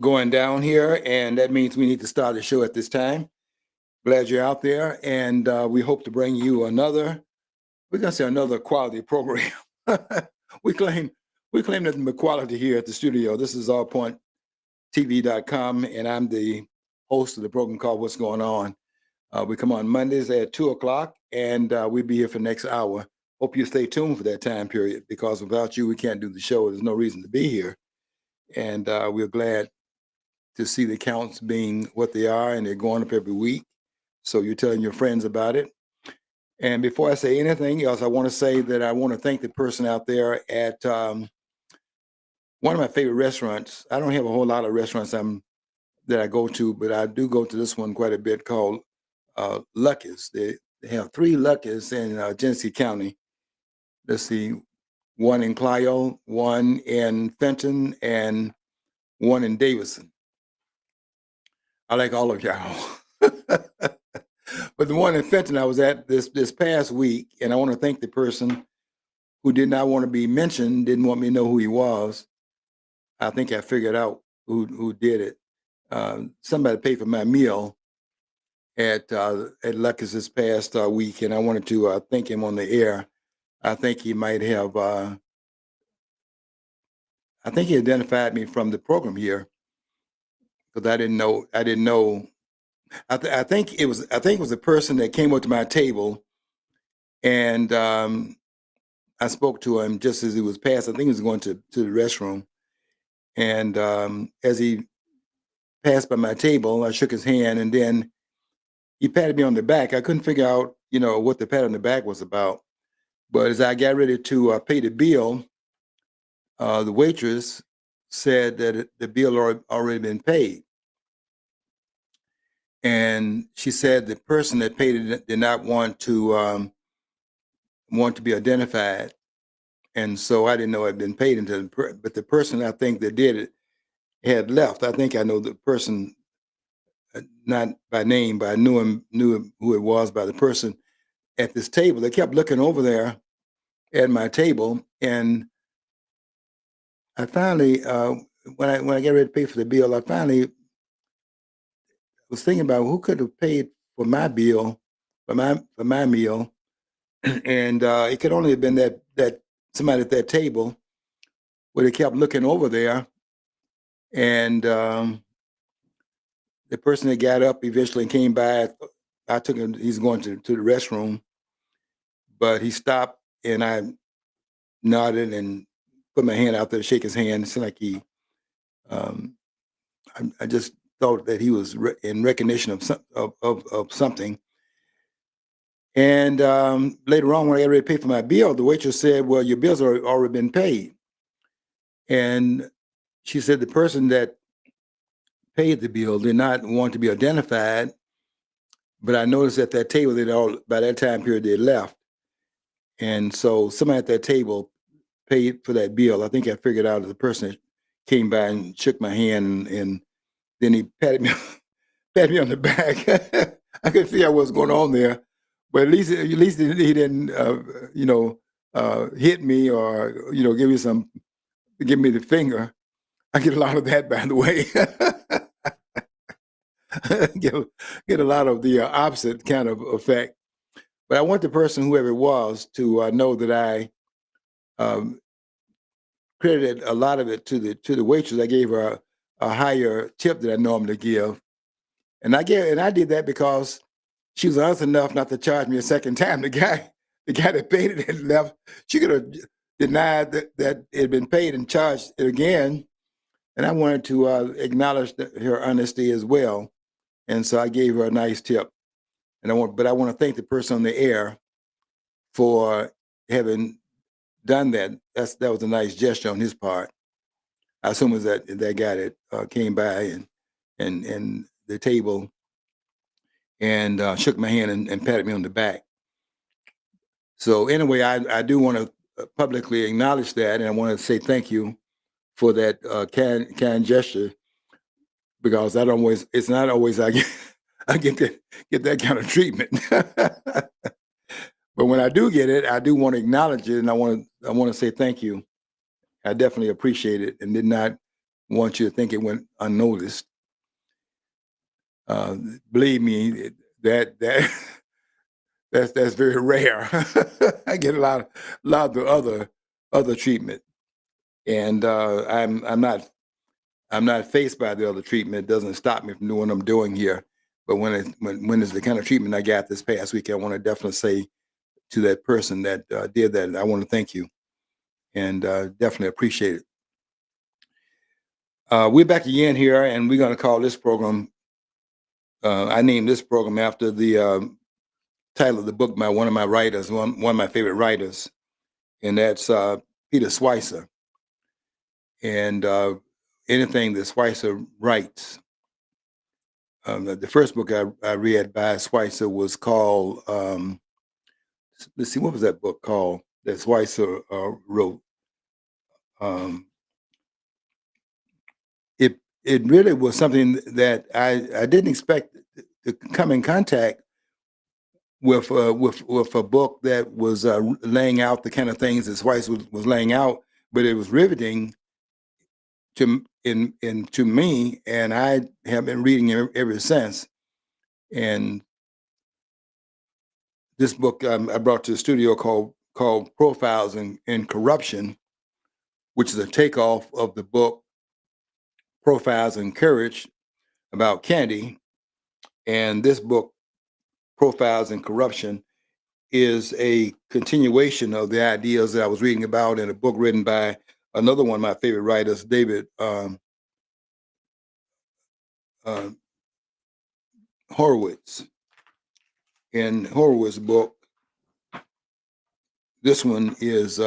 going down here, and that means we need to start the show at this time. Glad you're out there, and we hope to bring you we're going to say another quality program. we claim we claim that the quality here at the studio. This is allpointtv.com, and I'm the host of the program called What's Going On. We come on Mondays at 2 o'clock, and we'll be here for the next hour. Hope you stay tuned for that time period, because without you, we can't do the show. There's no reason to be here. And we're glad to see the counts being what they are, and they're going up every week. So you're telling your friends about it. And before I say anything else, I want to say that I want to thank the person out there at one of my favorite restaurants. I don't have a whole lot of restaurants that I go to, but I do go to this one quite a bit, called Lucky's. They have 3 Lucky's in Genesee County. Let's see, one in Clio, one in Fenton, and one in Davison. I like all of y'all. But the one in Fenton I was at this past week, and I want to thank the person who did not want to be mentioned, didn't want me to know who he was. I think I figured out who did it. Somebody paid for my meal at Lucky's this past week, and I wanted to thank him on the air. I think he might have. I think he identified me from the program here, because I didn't know. I think it was a person that came up to my table, and I spoke to him just as he was passed. I think he was going to the restroom, and as he passed by my table, I shook his hand, and then he patted me on the back. I couldn't figure out, what the pat on the back was about. But as I got ready to pay the bill, the waitress said that the bill already been paid. And she said the person that paid it did not want to be identified, and so I didn't know it had been paid but the person I think that did it had left. I think I know the person, not by name, but I knew who it was by the person at this table. They kept looking over there at my table, and I finally, when I got ready to pay for the bill, I finally was thinking about who could have paid for my bill, for my meal, and it could only have been that somebody at that table, where they kept looking over there, and the person that got up eventually came by. I took him; he's going to the restroom, but he stopped, and I nodded and put my hand out there to shake his hand. It seemed like he, I just thought that he was in recognition of something. And later on, when I got ready to pay for my bill, the waitress said, "Well, your bills are already been paid." And she said the person that paid the bill did not want to be identified, but I noticed at that table by that time period they left, and so somebody at that table paid for that bill. I think I figured out that the person that came by and shook my hand, and then he patted me patted me on the back. I could figure out what's going on there, but at least he didn't hit me, or give me the finger. I get a lot of that, by the way. get a lot of the opposite kind of effect. But I want the person, whoever it was, to know that I credited a lot of it to the waitress. I gave her a higher tip than I normally give, and I did that because she was honest enough not to charge me a second time. The guy that paid it had left. She could have denied that it had been paid and charged it again. And I wanted to acknowledge her honesty as well, and so I gave her a nice tip. But I want to thank the person on the air for having done that. That was a nice gesture on his part. I assume it was that guy that came by and the table and shook my hand and patted me on the back. So anyway, I do want to publicly acknowledge that, and I want to say thank you for that kind gesture, because it's not always I get that kind of treatment. But when I do get it, I do want to acknowledge it, and I want to say thank you. I definitely appreciate it, and did not want you to think it went unnoticed. Believe me, that that's very rare. I get a lot of other treatment, and I'm not faced by the other treatment. It doesn't stop me from doing what I'm doing here. But when it's the kind of treatment I got this past week, I want to definitely say to that person that did that, I want to thank you, and definitely appreciate it. We're back again here, and we're going to call this program. I named this program after the title of the book by one of my writers, one of my favorite writers, and that's Peter Schweizer. And anything that Schweizer writes. The first book I read by Schweizer was called, let's see, what was that book called that Schweizer wrote? It really was something that I didn't expect to come in contact with a book that was laying out the kind of things that Schweizer was laying out, but it was riveting to me, and I have been reading it ever since. And this book I brought to the studio called Profiles in Corruption, which is a takeoff of the book Profiles in Courage about Kennedy. And this book, Profiles in Corruption, is a continuation of the ideas that I was reading about in a book written by another one of my favorite writers, David Horowitz. In Horowitz's book, this one is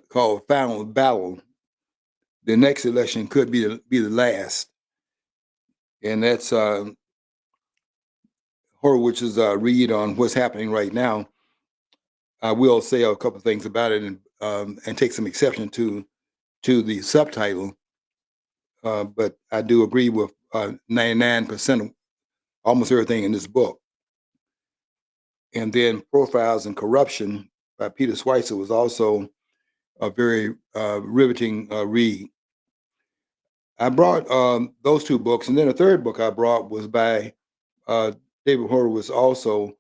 called Final Battle. The next election could be the last, and that's Horowitz's read on what's happening right now. I will say a couple of things about it and take some exception to the subtitle, but I do agree with 99% of almost everything in this book. And then Profiles in Corruption by Peter Schweizer was also a very riveting read. I brought those two books, and then a third book I brought was by David Horowitz, also,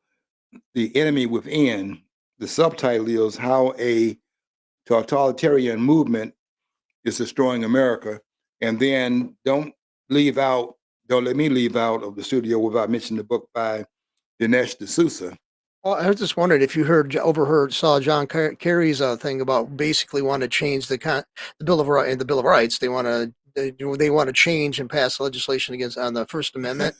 The Enemy Within. The subtitle is How a Totalitarian Movement is Destroying America. And then don't let me leave out of the studio without mentioning the book by Dinesh D'Souza. Well, I was just wondering if you saw John Kerry's thing about basically want to change the Bill of Rights. The Bill of Rights, they want to change and pass legislation against on the First Amendment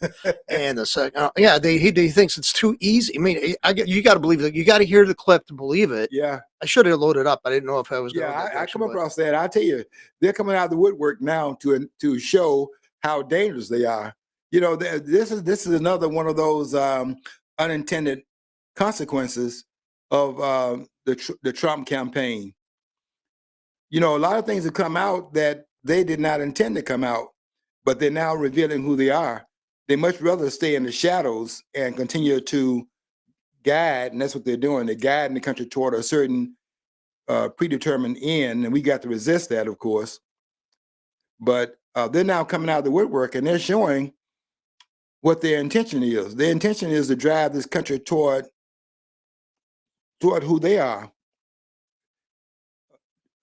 and the second. He thinks it's too easy. I mean, you got to believe it. You got to hear the clip to believe it. Yeah, I should have loaded up. I didn't know if I was. Yeah, I come across that. I tell you, they're coming out of the woodwork now to show how dangerous they are. You know, this is another one of those unintended consequences of the Trump campaign. You know, a lot of things have come out that they did not intend to come out, but they're now revealing who they are. They much rather stay in the shadows and continue to guide, and that's what they're doing. They're guiding the country toward a certain predetermined end, and we got to resist that, of course. But they're now coming out of the woodwork, and they're showing what their intention is. Their intention is to drive this country toward who they are.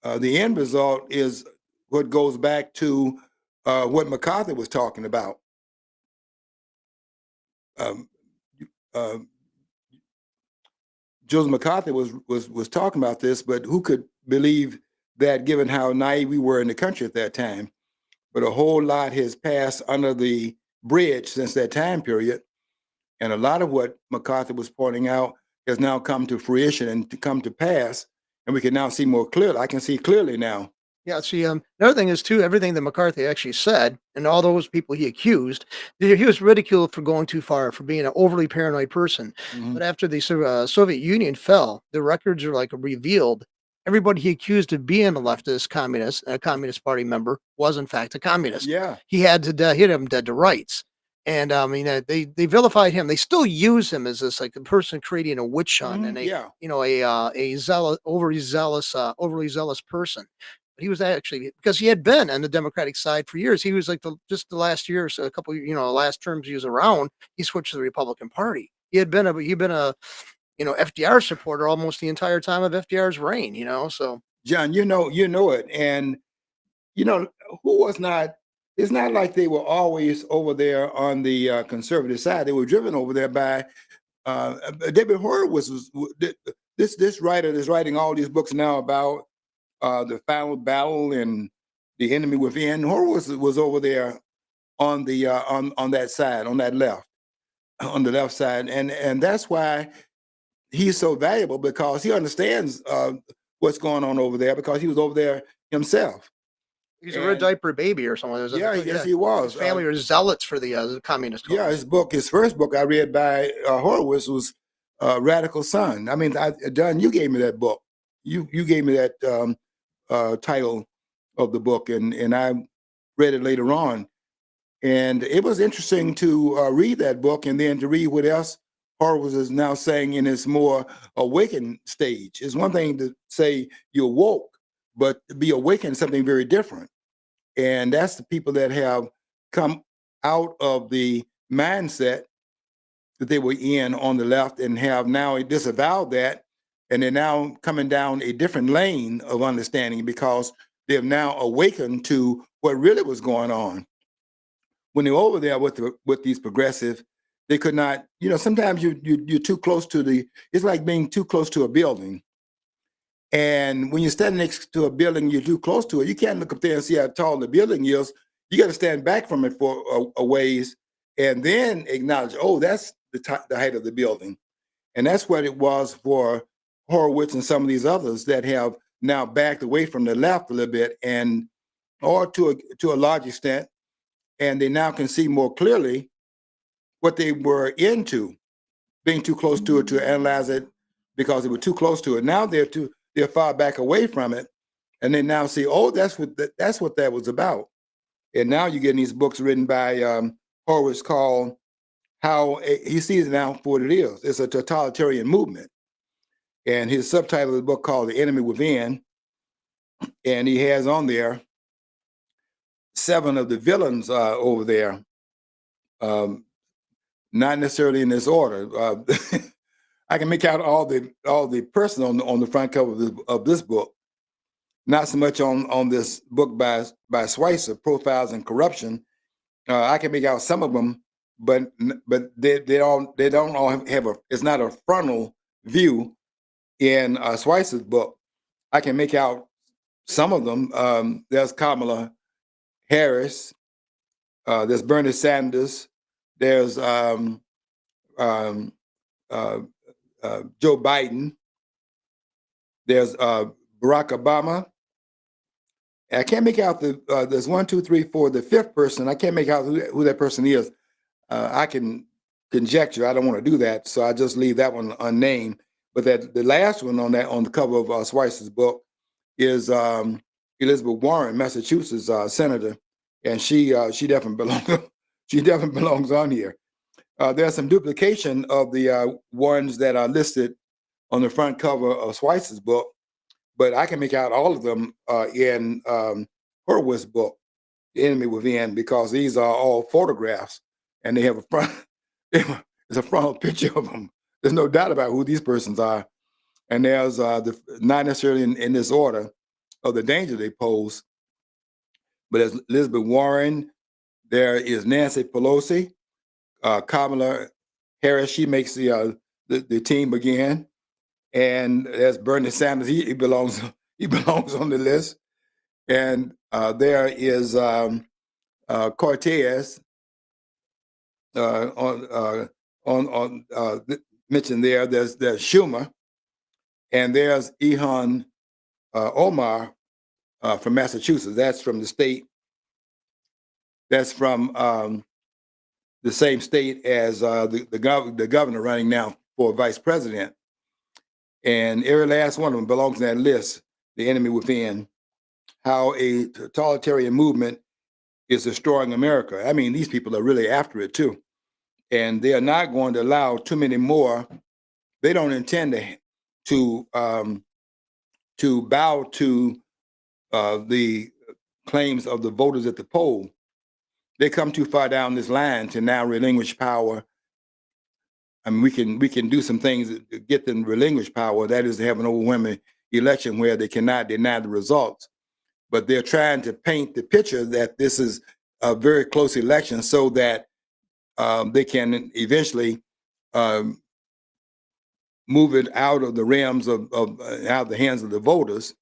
The end result is what goes back to what McCarthy was talking about. Joseph McCarthy was talking about this, but who could believe that, given how naive we were in the country at that time? But a whole lot has passed under the bridge since that time period, and a lot of what McCarthy was pointing out has now come to fruition and to come to pass, and we can now see more clearly. I can see clearly now. Yeah, see, another thing is too, everything that McCarthy actually said, and all those people he accused, he was ridiculed for going too far, for being an overly paranoid person. Mhm. But after the Soviet Union fell, the records are like revealed. Everybody he accused of being a leftist communist, a Communist Party member, was in fact a communist. Yeah. He had to hit him dead to rights. And they vilified him. They still use him as this like a person creating a witch hunt and Yeah. a zealous, overly zealous person. But he was actually because he had been on the Democratic side for years. He was like just the last years, a couple, last terms he was around. He switched to the Republican Party. He'd been a FDR supporter almost the entire time of FDR's reign. So John, you know it. And you know, who was not, it's not like they were always over there on the conservative side. They were driven over there by David Horowitz this writer that's writing all these books now about the final battle and the enemy within. Horowitz was over there on the on that side, on that left, on the left side, and that's why he's so valuable, because he understands what's going on over there, because he was over there himself. he's a red And diaper baby or something. yeah, yes, Yeah, he his was. family were zealots for the communist Yeah, cause. his first book I read by Horowitz was Radical Son. I mean, Don, you gave me that book. You gave me that title of the book, and I read it later on, and it was interesting to read that book and then to read what else Horowitz is now saying in his more awakened stage. It's one thing to say you're woke, but to be awakened is something very different. And that's the people that have come out of the mindset that they were in on the left and have now disavowed that. And they're now coming down a different lane of understanding, because they have now awakened to what really was going on. When they're over there with these progressive, they could not, sometimes you're too close to it's like being too close to a building. And when you're standing next to a building, you're too close to it. You can't look up there and see how tall the building is. You got to stand back from it for a ways, and then acknowledge, oh, that's the height of the building. And that's what it was for Horowitz and some of these others that have now backed away from the left a little bit, and or to a large extent, and they now can see more clearly what they were into, being too close to it to analyze it, because they were too close to it. Now they're far back away from it, and they now see, oh, that's what that was about. And now you're getting these books written by Horowitz called how he sees it now for what it is. It's a totalitarian movement, and his subtitle of the book called "The Enemy Within," and he has on there 7 of the villains over there, not necessarily in this order. I can make out all the person on the front cover of this book. Not so much on this book by Schweitzer, Profiles in Corruption. I can make out some of them, but they don't all have it's not a frontal view in Schweitzer's book. I can make out some of them. There's Kamala Harris. There's Bernie Sanders. There's Joe Biden. There's Barack Obama. I can't make out there's 1, 2, 3, 4. The 5th person, I can't make out who that person is. I can conjecture. I don't want to do that, so I just leave that one unnamed. But that the last one on the cover of Schweitzer's book is Elizabeth Warren, Massachusetts senator, and she definitely belongs. She definitely belongs on here. There's some duplication of the ones that are listed on the front cover of Schweitzer's book, but I can make out all of them in Horowitz's book, The Enemy Within, because these are all photographs, and they have a front. There's a frontal picture of them. There's no doubt about who these persons are, and there's not necessarily in this order of the danger they pose, but there's Elizabeth Warren. There is Nancy Pelosi, Kamala Harris. She makes the team again. And there's Bernie Sanders. He belongs on the list. And there is Cortez mentioned there. There's Schumer, and there's Ilhan Omar from Massachusetts. That's from the state. That's from the same state as the governor running now for vice president. And every last one of them belongs in that list, The Enemy Within, how a totalitarian movement is destroying America. I mean, these people are really after it too. And they are not going to allow too many more. They don't intend to bow to the claims of the voters at the poll. They come too far down this line to now relinquish power. I mean, we can do some things to get them to relinquish power. That is to have an overwhelming election where they cannot deny the results. But they're trying to paint the picture that this is a very close election so that they can eventually move it out of the realms of out of the hands of the voters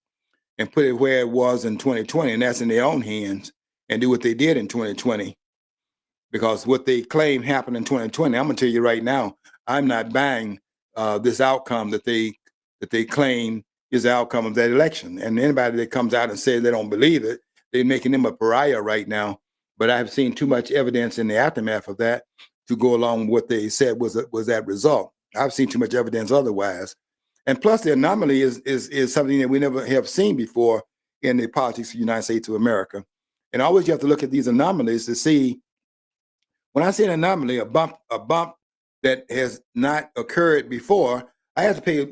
and put it where it was in 2020, and that's in their own hands, and do what they did in 2020. Because what they claim happened in 2020, I'm gonna tell you right now, I'm not buying this outcome that they claim is the outcome of that election. And anybody that comes out and says they don't believe it, they're making them a pariah right now. But I've seen too much evidence in the aftermath of that to go along with what they said was that result. I've seen too much evidence otherwise. And plus, the anomaly is something that we never have seen before in the politics of the United States of America. And always you have to look at these anomalies to see. When I say an anomaly, a bump that has not occurred before, I have to pay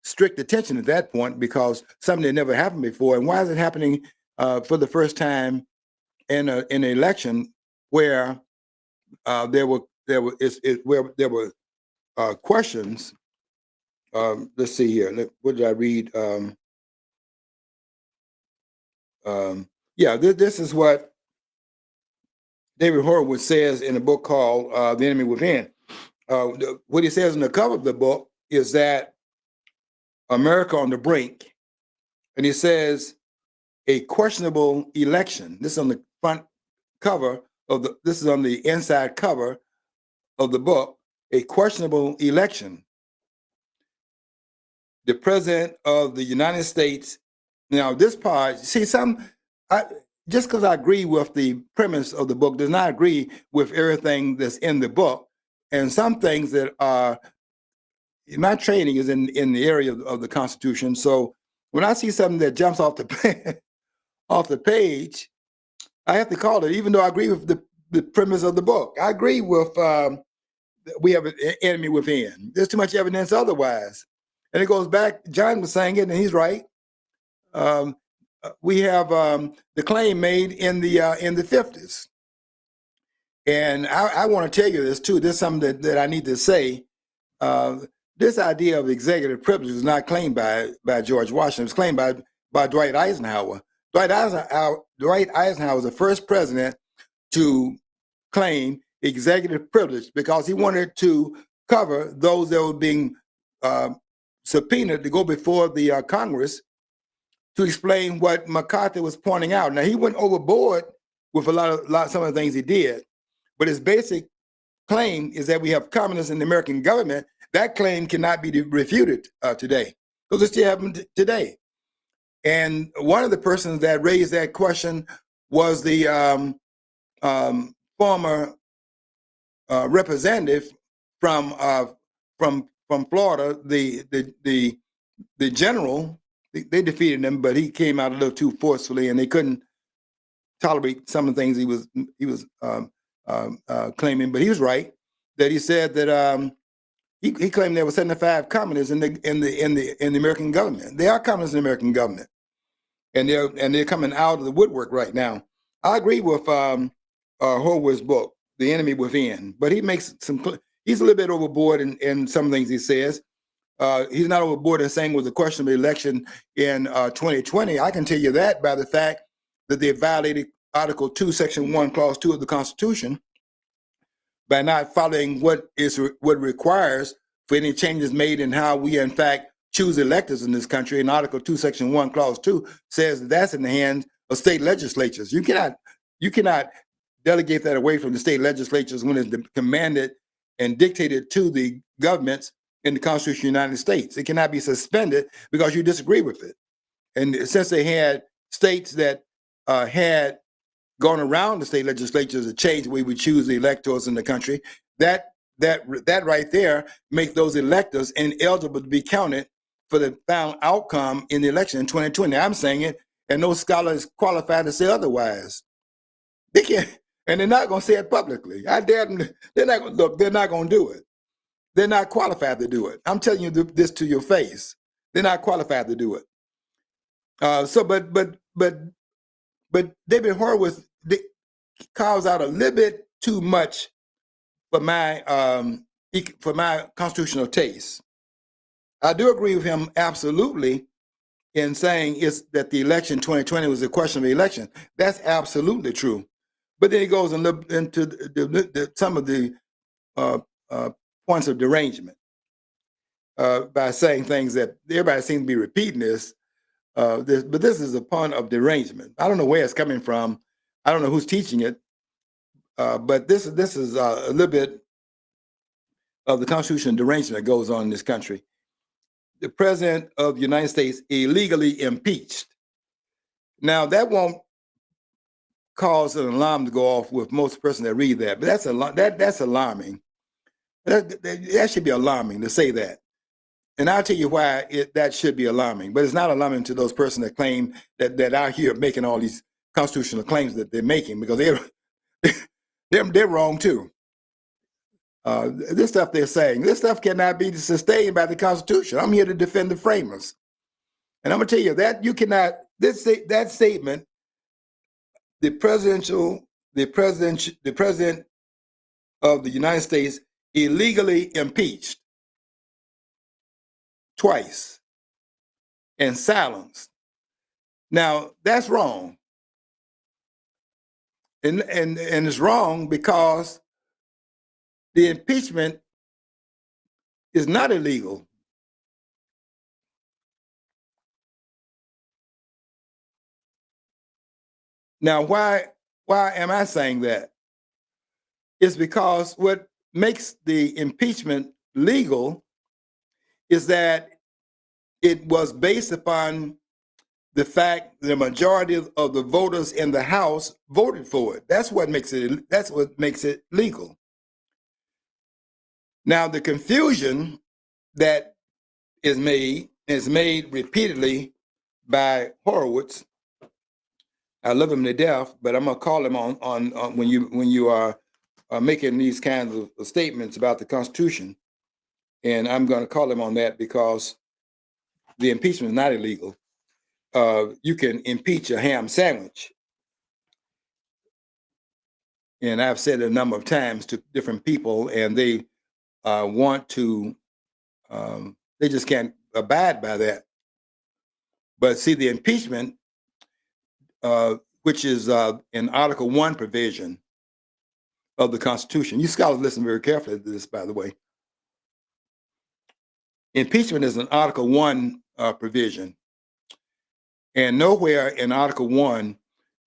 strict attention at that point because something that never happened before. And why is it happening for the first time in an election where there were questions? Let's see here. What did I read? This is what David Horowitz says in a book called The Enemy Within. What he says in the cover of the book is that America on the brink, and he says a questionable election. This is on the front cover of this is on the inside cover of the book, a questionable election. The President of the United States. Now, this part, see, just because I agree with the premise of the book does not agree with everything that's in the book. And some things that are, my training is in the area of the Constitution. So when I see something that jumps off the page, I have to call it, even though I agree with the premise of the book. I agree with, we have an enemy within. There's too much evidence otherwise. And it goes back, John was saying it, and he's right. We have the claim made in the 50s. And I want to tell you this too. This is something that I need to say. This idea of executive privilege was not claimed by George Washington. It was claimed by Dwight Eisenhower. Dwight Eisenhower was the first president to claim executive privilege because he wanted to cover those that were being subpoenaed to go before the Congress to explain what McCarthy was pointing out. Now, he went overboard with some of the things he did, but his basic claim is that we have communists in the American government. That claim cannot be refuted today because it still happened today. And one of the persons that raised that question was the former representative from Florida, the general. They defeated him, but he came out a little too forcefully, and they couldn't tolerate some of the things he was claiming. But he was right that he said that he claimed there were 75 communists in the American government. They are communists in the American government, and they're coming out of the woodwork right now. I agree with Horowitz's book, The Enemy Within, but he makes he's a little bit overboard in some things he says. He's not overboard in saying it was a questionable election in 2020. I can tell you that by the fact that they violated Article 2, Section 1, Clause 2 of the Constitution by not following what requires for any changes made in how we, in fact, choose electors in this country. And Article 2, Section 1, Clause 2 says that's in the hands of state legislatures. You cannot delegate that away from the state legislatures when it's commanded and dictated to the governments in the Constitution of the United States. It cannot be suspended because you disagree with it. And since they had states that had gone around the state legislatures to change the way we choose the electors in the country, that right there make those electors ineligible to be counted for the final outcome in the election in 2020. I'm saying it, and no scholar is qualified to say otherwise. They can't, and they're not going to say it publicly. I dare them. They're not going to look. They're not going to do it. They're not qualified to do it. I'm telling you this to your face. They're not qualified to do it. But David Horowitz carves out a little bit too much for my constitutional taste. I do agree with him absolutely in saying that the election 2020 was a question of the election. That's absolutely true. But then he goes and look into some of the points of derangement by saying things that everybody seems to be repeating this. But this is a point of derangement. I don't know where it's coming from. I don't know who's teaching it. But this is a little bit of the constitutional derangement that goes on in this country. The president of the United States illegally impeached. Now, that won't cause an alarm to go off with most person that read that, but that's alarming. That should be alarming to say that. And I'll tell you why that should be alarming. But it's not alarming to those persons that claim that are here making all these constitutional claims that they're making, because they're wrong too. This stuff they're saying, this stuff cannot be sustained by the Constitution. I'm here to defend the framers. And I'm going to tell you that you cannot, that statement, the president of the United States illegally impeached twice and silenced. Now, that's wrong. And it's wrong because the impeachment is not illegal. Now, why am I saying that? It's because what makes the impeachment legal is that it was based upon the fact the majority of the voters in the House voted for it. That's what makes it legal. Now, the confusion that is made repeatedly by Horowitz. I love him to death, but I'm gonna call him on when you are making these kinds of statements about the Constitution, and I'm going to call him on that because the impeachment is not illegal. You can impeach a ham sandwich, and I've said it a number of times to different people, and they want to, they just can't abide by that. But see, the impeachment, which is in Article 1 provision of the Constitution. You scholars listen very carefully to this, by the way. Impeachment is an Article 1 provision. And nowhere in Article 1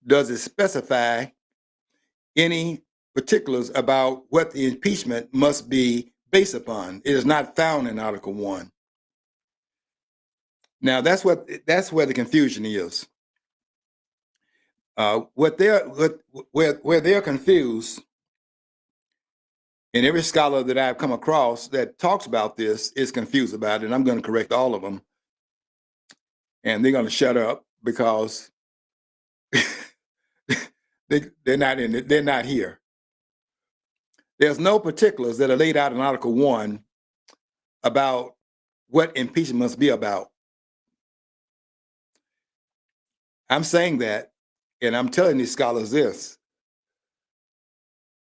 does it specify any particulars about what the impeachment must be based upon. It is not found in Article 1. Now, that's where the confusion is. Where they're confused, and every scholar that I've come across that talks about this is confused about it, and I'm going to correct all of them. And they're going to shut up because they're not in it. They're not here. There's no particulars that are laid out in Article 1 about what impeachment must be about. I'm saying that, and I'm telling these scholars this.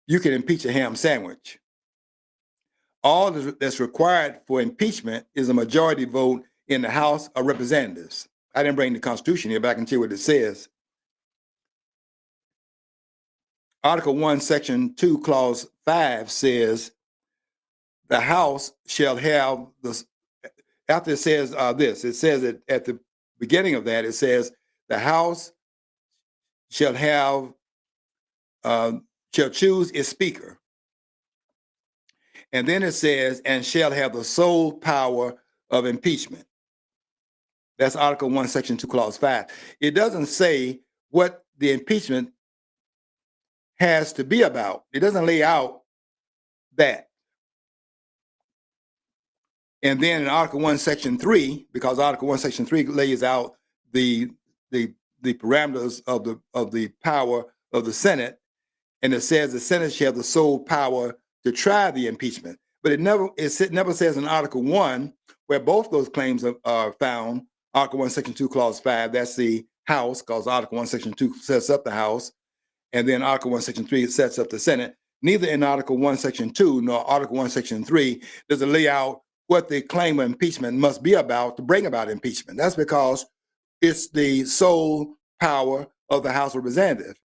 You can impeach a ham sandwich. All that's required for impeachment is a majority vote in the House of Representatives. I didn't bring the Constitution here, but I can tell you what it says. Article 1, Section 2, Clause 5 says, the House shall have this, after it says this, it says that at the beginning of that, it says, the House shall have, shall choose its speaker. And then it says, and shall have the sole power of impeachment. That's Article 1, Section 2, Clause 5. It doesn't say what the impeachment has to be about. It doesn't lay out that. And then in Article 1, Section 3, because Article 1, Section 3 lays out the parameters of the power of the Senate and it says the Senate shall have the sole power to try the impeachment. But it never says in Article 1, where both those claims are found, Article 1, Section 2, Clause 5, that's the House, because Article 1, Section 2 sets up the House, and then Article 1, Section 3 sets up the Senate. Neither in Article 1, Section 2, nor Article 1, Section 3 does it lay out what the claim of impeachment must be about to bring about impeachment. That's because it's the sole power of the House of Representatives.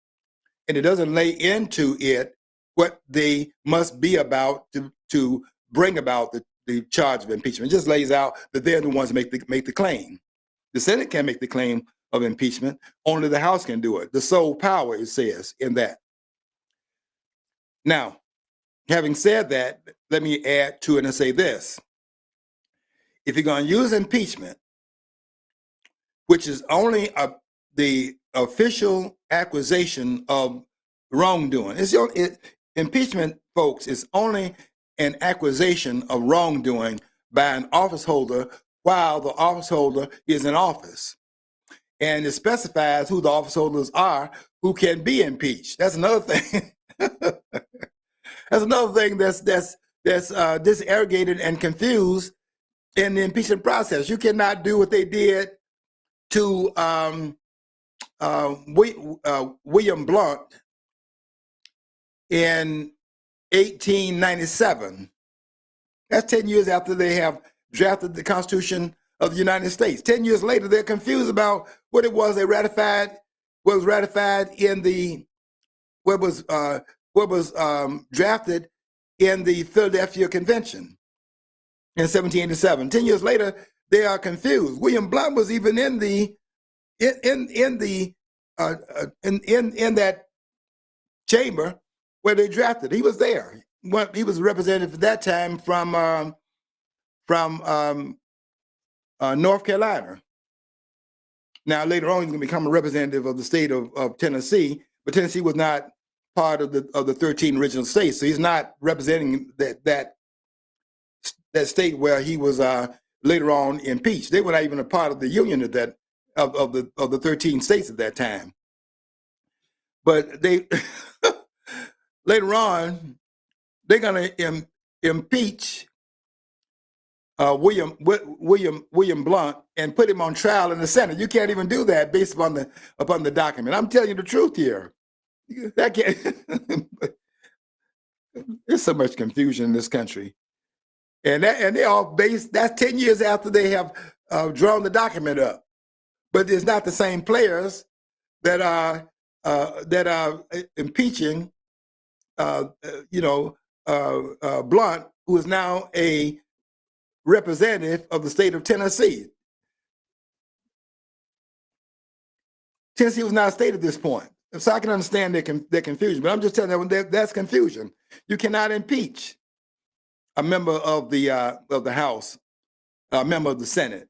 And it doesn't lay into it what they must be about to bring about the charge of impeachment. It just lays out that they're the ones that make the claim. The Senate can't make the claim of impeachment. Only the House can do it. The sole power, it says in that. Now, having said that, let me add to it and say this. If you're going to use impeachment, which is only the official accusation of wrongdoing. Impeachment, folks, is only an accusation of wrongdoing by an office holder while the office holder is in office. And it specifies who the office holders are who can be impeached. That's another thing. That's another thing that's disarrogated and confused in the impeachment process. You cannot do what they did to William Blount in 1897. That's 10 years after they have drafted the Constitution of the United States. 10 years later, they're confused about what it was they ratified. What was ratified in the what was drafted in the Philadelphia Convention in 1787. 10 years later, they are confused. William Blount was even in that chamber where they drafted. He was there. He was a representative at that time from North Carolina. Now later on, he's going to become a representative of the state of Tennessee, but Tennessee was not part of the 13 original states, so he's not representing that state where he was later on impeached. They were not even a part of the union of the 13 states at that time. But they later on, they're going to impeach William Blount and put him on trial in the Senate. You can't even do that based upon the document. I'm telling you the truth here. That can't. There's so much confusion in this country, and they all based. That's 10 years after they have drawn the document up, but it's not the same players that are impeaching. Blount, who is now a representative of the state of Tennessee. Tennessee was not a state at this point. So I can understand their confusion, but I'm just telling you that's confusion. You cannot impeach a member of the House, a member of the Senate.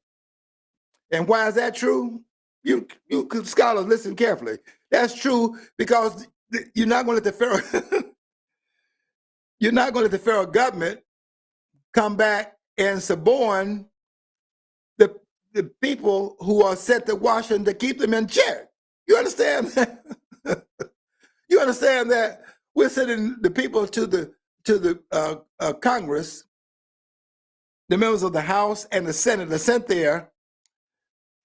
And why is that true? You scholars, listen carefully. That's true because you're not going to let the federal government come back and suborn the people who are sent to Washington to keep them in check. You understand that? You understand that we're sending the people to the Congress, the members of the House and the Senate are sent there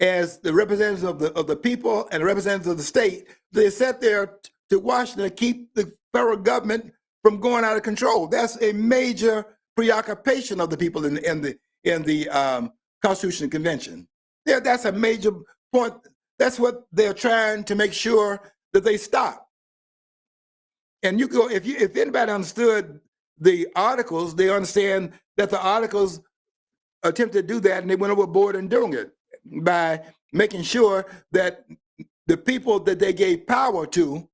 as the representatives of the people and the representatives of the state. They're sent there to Washington to keep the federal government from going out of control. That's a major preoccupation of the people in the Constitutional Convention. That's a major point. That's what they're trying to make sure that they stop. And you go if anybody understood the articles, they understand that the articles attempted to do that, and they went overboard in doing it by making sure that the people that they gave power to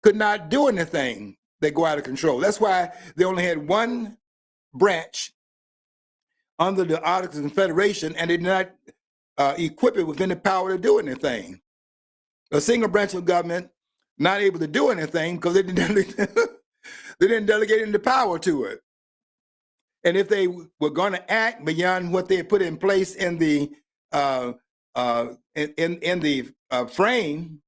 could not do anything that go out of control. That's why they only had one branch under the Articles of Confederation, and they did not equip it with any power to do anything. A single branch of government not able to do anything because they didn't delegate any power to it. And if they were going to act beyond what they had put in place in the frame,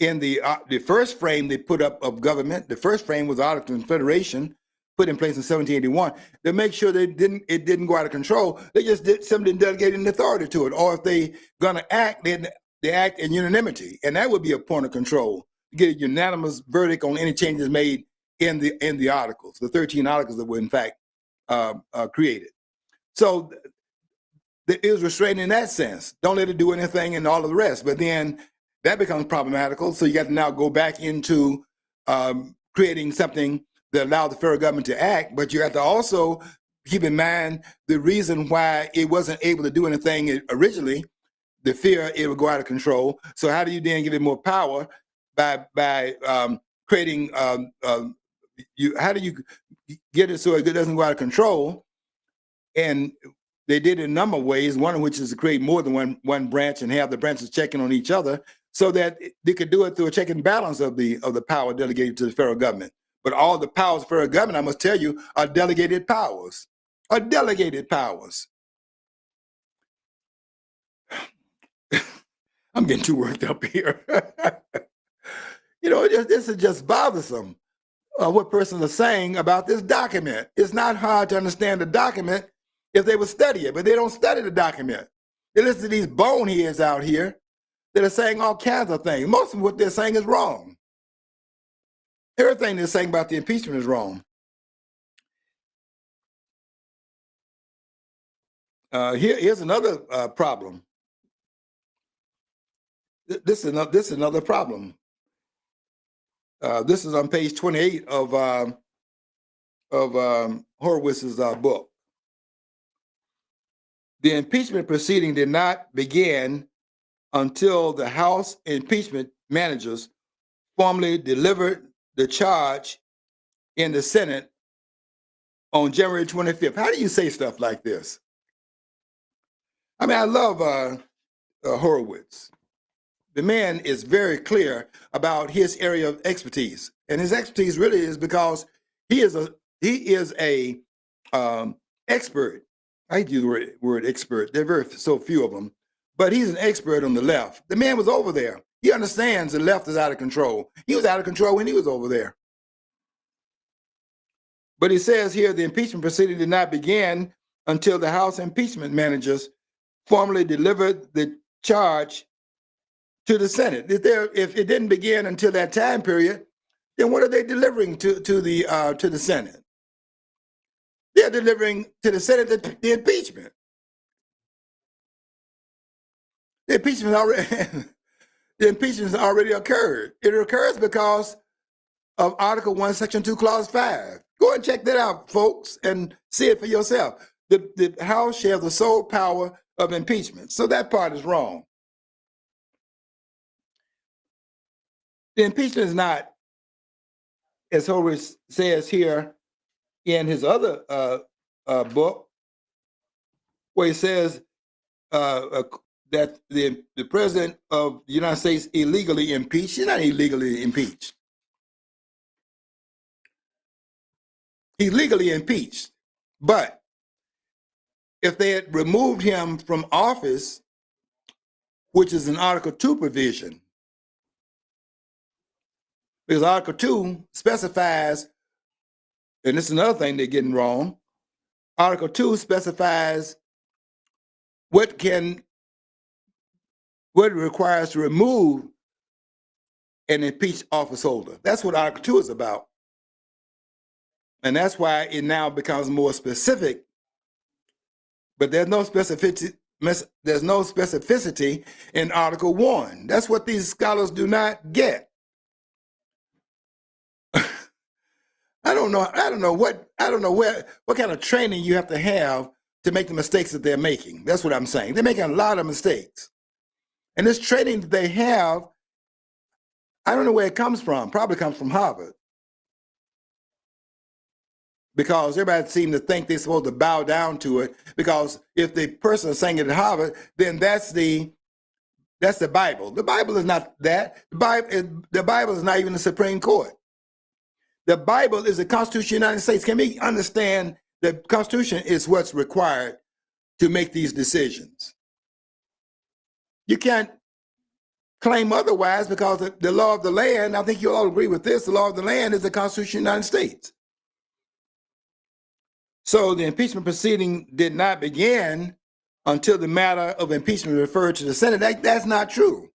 in the first frame they put up of government, the first frame was the Articles of Confederation, put in place in 1781, to make sure it didn't go out of control. They just simply delegated authority to it. Or if they gonna act, they act in unanimity, and that would be a point of control. Get a unanimous verdict on any changes made in the articles, the 13 articles that were in fact created. So it was restrained in that sense. Don't let it do anything and all of the rest. But then that becomes problematical. So you got to now go back into creating something that allowed the federal government to act. But you have to also keep in mind the reason why it wasn't able to do anything originally, the fear it would go out of control. So how do you then give it more power by creating, how do you get it so it doesn't go out of control? And they did it in a number of ways, one of which is to create more than one branch and have the branches checking on each other so that they could do it through a check and balance of the power delegated to the federal government. But all the powers of the federal government, I must tell you, are delegated powers. Are delegated powers. I'm getting too worked up here. This is just bothersome. What persons are saying about this document. It's not hard to understand the document if they would study it, but they don't study the document. They listen to these boneheads out here that are saying all kinds of things. Most of what they're saying is wrong. Everything they're saying about the impeachment is wrong. Here's another problem. This is another problem. This is on page 28 of Horowitz's book. The impeachment proceeding did not begin until the House impeachment managers formally delivered the charge in the Senate on January 25th. How do you say stuff like this? I mean, I love Horowitz. The man is very clear about his area of expertise, and his expertise really is because he is a expert. I use the word expert. There are so few of them, but he's an expert on the left. The man was over there. He understands the left is out of control. He was out of control when he was over there. But he says here the impeachment proceeding did not begin until the House impeachment managers formally delivered the charge to the Senate. If it didn't begin until that time period, then what are they delivering to the Senate? They're delivering to the Senate the impeachment. The impeachment has already occurred. It occurs because of Article 1, Section 2, Clause 5. Go and check that out, folks, and see it for yourself. The House shall have the sole power of impeachment. So that part is wrong. The impeachment is not, as Horowitz says here in his other book, where he says that the president of the United States illegally impeached. He's not illegally impeached. He's legally impeached. But if they had removed him from office, which is an Article 2 provision, because Article 2 specifies, and this is another thing they're getting wrong, Article 2 specifies what it requires to remove an impeached office holder. That's what Article 2 is about. And that's why it now becomes more specific, but there's no specificity in Article 1. That's what these scholars do not get. I don't know what kind of training you have to make the mistakes that they're making. That's what I'm saying. They're making a lot of mistakes. And this training that they have, I don't know where it comes from. Probably comes from Harvard. Because everybody seems to think they're supposed to bow down to it. Because if the person is saying it at Harvard, then that's the Bible. The Bible is not that. The Bible is not even the Supreme Court. The Bible is the Constitution of the United States. Can we understand the Constitution is what's required to make these decisions? You can't claim otherwise because the law of the land, I think you all agree with this, the law of the land is the Constitution of the United States. So the impeachment proceeding did not begin until the matter of impeachment referred to the Senate. That's not true.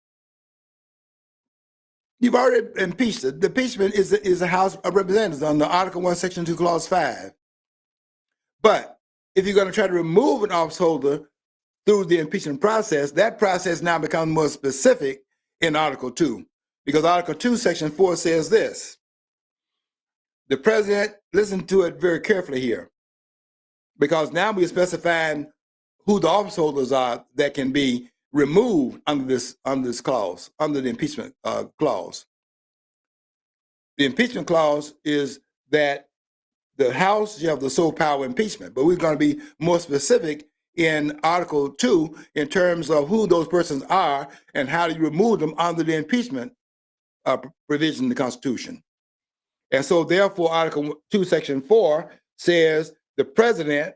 You've already impeached it. The impeachment is the House of Representatives under Article 1, Section 2, Clause 5. But if you're going to try to remove an office holder through the impeachment process, that process now becomes more specific in Article 2. Because Article 2, Section 4 says this. The president, listen to it very carefully here, because now we're specifying who the office holders are that can be removed under this clause, under the impeachment clause. The impeachment clause is that the House, you have the sole power of impeachment, but we're going to be more specific in Article 2 in terms of who those persons are and how do you remove them under the impeachment provision in the Constitution. And so therefore, Article 2, Section 4 says the president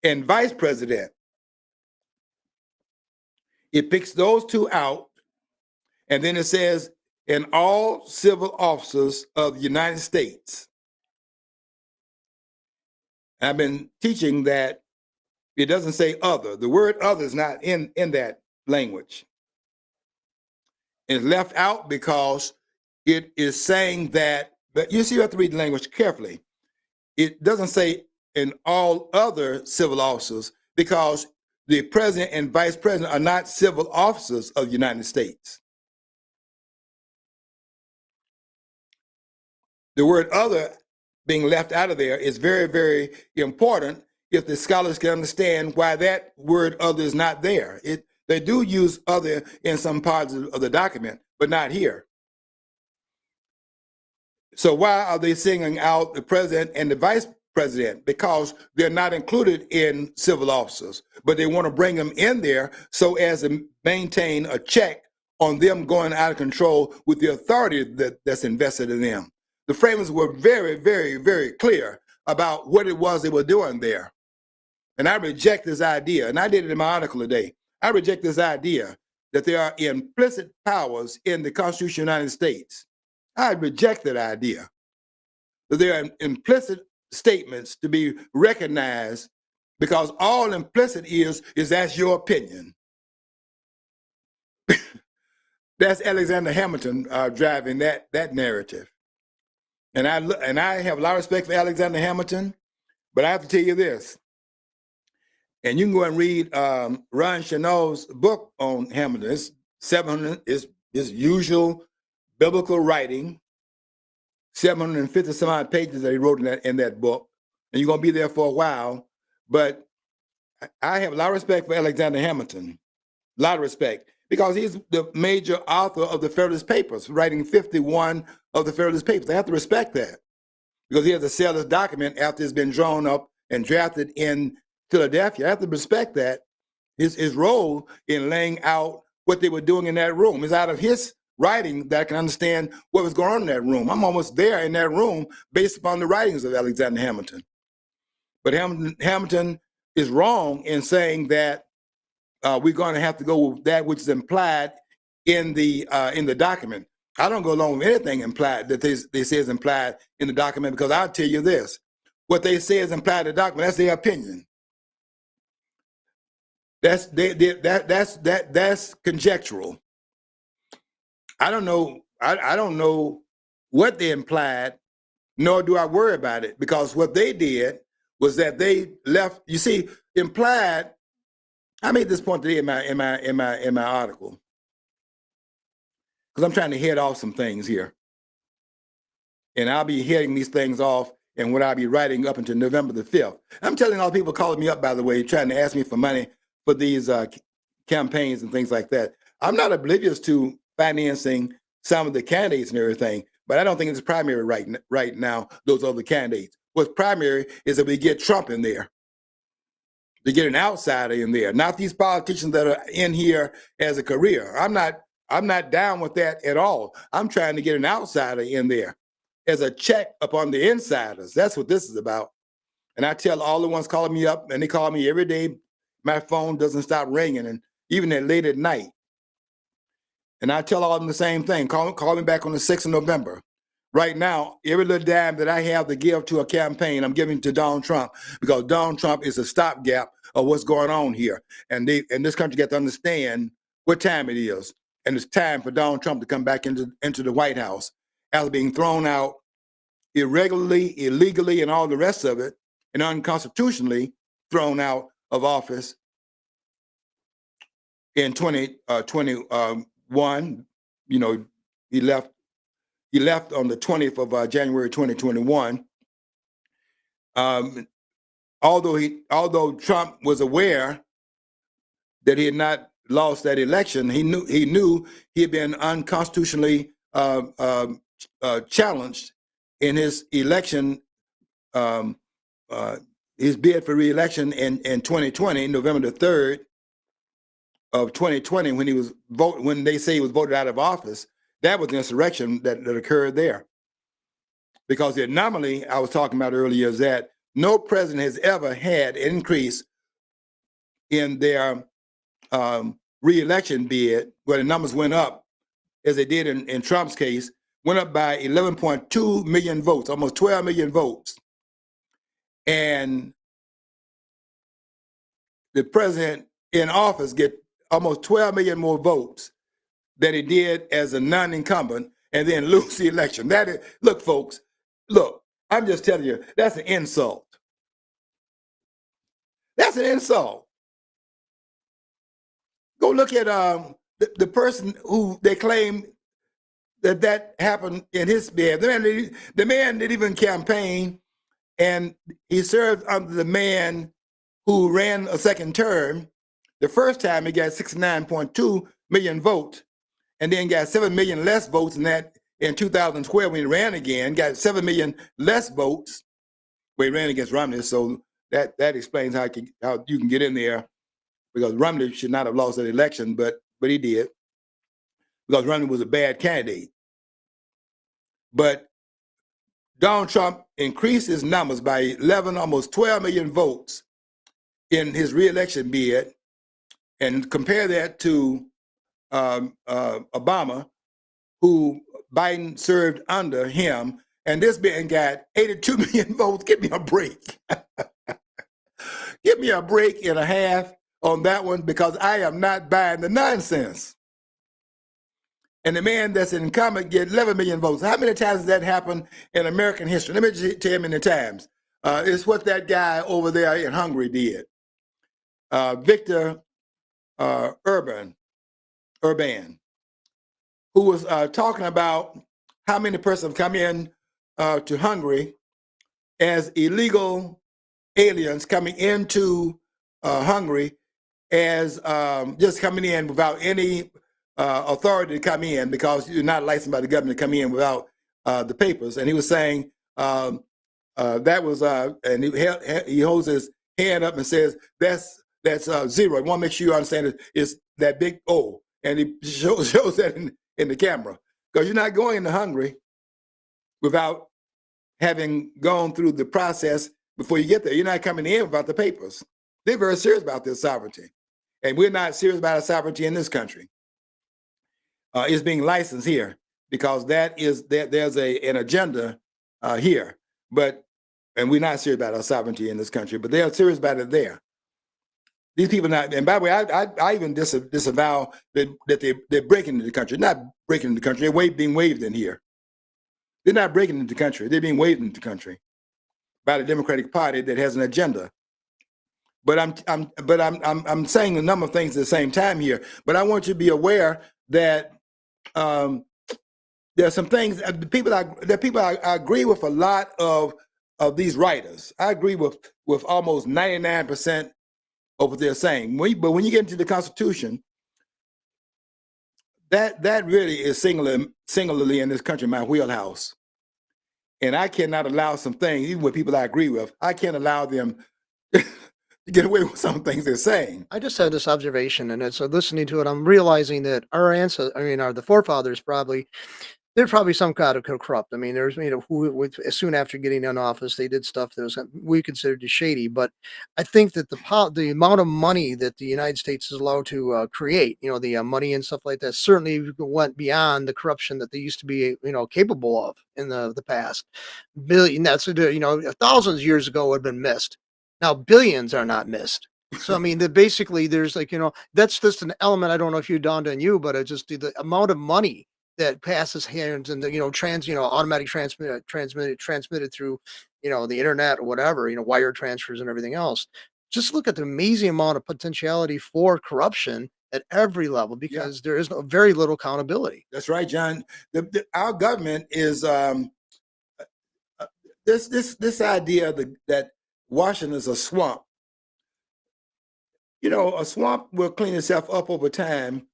and vice president. It picks those two out, and then it says, in all civil officers of the United States. I've been teaching that it doesn't say other. The word other is not in that language. It's left out because it is saying that, but you see, you have to read the language carefully. It doesn't say in all other civil officers because the president and vice president are not civil officers of the United States. The word other being left out of there is very, very important if the scholars can understand why that word other is not there. They do use other in some parts of the document, but not here. So why are they singling out the president and the vice president? Because they're not included in civil officers, but they want to bring them in there so as to maintain a check on them going out of control with the authority that's invested in them. The framers were very, very, very clear about what it was they were doing there. And I reject this idea, and I did it in my article today. I reject this idea that there are implicit powers in the Constitution of the United States. I reject that idea, that there are implicit statements to be recognized, because all implicit is that's your opinion. That's Alexander Hamilton driving that narrative. And I have a lot of respect for Alexander Hamilton, but I have to tell you this. And you can go and read Ron Chenault's book on Hamilton. It's 700, is his usual biblical writing, 750 some odd pages that he wrote in that book. And you're going to be there for a while. But I have a lot of respect for Alexander Hamilton, a lot of respect, because he's the major author of the Federalist Papers, writing 51 of the Federalist Papers. I have to respect that, because he has to sell this document after it's been drawn up and drafted in Philadelphia. I have to respect that, his role in laying out what they were doing in that room. It's out of his writing that I can understand what was going on in that room. I'm almost there in that room based upon the writings of Alexander Hamilton. But Hamilton is wrong in saying that we're going to have to go with that which is implied in the document. I don't go along with anything implied that they say is implied in the document, because I'll tell you this: what they say is implied in the document, that's their opinion. That's conjectural. I don't know. I don't know what they implied, nor do I worry about it, because what they did was that they left. You see, implied. I made this point today in my article, because I'm trying to head off some things here, and I'll be heading these things off, and what I'll be writing up until November the 5th. I'm telling all the people calling me up, by the way, trying to ask me for money for these campaigns and things like that. I'm not oblivious to financing some of the candidates and everything, but I don't think it's primary right now, those other candidates. What's primary is that we get Trump in there, to get an outsider in there, not these politicians that are in here as a career. I'm not down with that at all. I'm trying to get an outsider in there as a check upon the insiders. That's what this is about. And I tell all the ones calling me up, and they call me every day. My phone doesn't stop ringing, and even at late at night. And I tell all of them the same thing. Call me back on the 6th of November. Right now, every little dime that I have to give to a campaign, I'm giving to Donald Trump, because Donald Trump is a stopgap of what's going on here. And this country got to understand what time it is. And it's time for Donald Trump to come back into the White House after being thrown out irregularly, illegally, and all the rest of it, and unconstitutionally thrown out of office in 2021. You know, he left on the 20th of January 2021. Although Trump was aware that he had not lost that election, he knew he had been unconstitutionally challenged in his election, his bid for re-election in 2020, November the 3rd of 2020, when they say he was voted out of office. That was the insurrection that occurred there. Because the anomaly I was talking about earlier is that no president has ever had an increase in their re-election bid, where the numbers went up, as they did in Trump's case, went up by 11.2 million votes, almost 12 million votes. And the president in office get almost 12 million more votes than he did as a non-incumbent, and then lose the election. That is, look, folks, look, I'm just telling you, that's an insult. That's an insult. Go look at the person who they claim that happened in his bed. The man didn't even campaign, and he served under the man who ran a second term. The first time he got 69.2 million votes, and then got 7 million less votes than that in 2012 when he ran again, got 7 million less votes when he ran against Romney. So that explains how you can get in there, because Romney should not have lost that election, but he did, because Romney was a bad candidate. But Donald Trump increased his numbers by 11, almost 12 million votes in his re-election bid, and compare that to Obama, who Biden served under him, and this man got 82 million votes. Give me a break. Give me a break and a half on that one, because I am not buying the nonsense. And the man that's an incumbent get 11 million votes. How many times has that happened in American history? Let me just tell you how many times. It's what that guy over there in Hungary did. Victor Urban, who was talking about how many persons come in to Hungary as illegal aliens coming into Hungary, as just coming in without any authority to come in, because you're not licensed by the government to come in without the papers. And he was saying that was, and he holds his hand up and says, that's zero. I want to make sure you understand it's that big O. And he shows that in the camera, because you're not going into Hungary without having gone through the process before you get there. You're not coming in without the papers. They're very serious about their sovereignty. And we're not serious about our sovereignty in this country. It's being licensed here, because there's an agenda here. And we're not serious about our sovereignty in this country, but they are serious about it there. These people not, and by the way, I even disavow that they're breaking into the country. They're not breaking into the country. They're being waved in here. They're not breaking into the country. They're being waved into the country by the Democratic Party that has an agenda. But I'm saying a number of things at the same time here. But I want you to be aware that there are some things that people I agree with a lot of these writers. I agree with almost 99% of what they're saying. But when you get into the Constitution, that really is singularly in this country my wheelhouse. And I cannot allow some things, even with people I agree with, I can't allow them to get away with some things they're saying. I just had this observation, and it's listening to it, I'm realizing that our ancestors, the forefathers probably There's probably some kind of corrupt. I mean, there's who with as soon after getting in office, they did stuff that was we considered as shady. But I think that the amount of money that the United States is allowed to create, the money and stuff like that, certainly went beyond the corruption that they used to be, capable of in the past. Billion. That's thousands of years ago would have been missed. Now billions are not missed. So I mean, that basically there's that's just an element. I don't know if you dawned on you, but it just the amount of money that passes hands and the automatic transmitted through the internet or whatever, wire transfers and everything else. Just look at the amazing amount of potentiality for corruption at every level Yeah, because there is very little accountability. that's right, John. Our government is this idea that Washington is a swamp. A swamp will clean itself up over time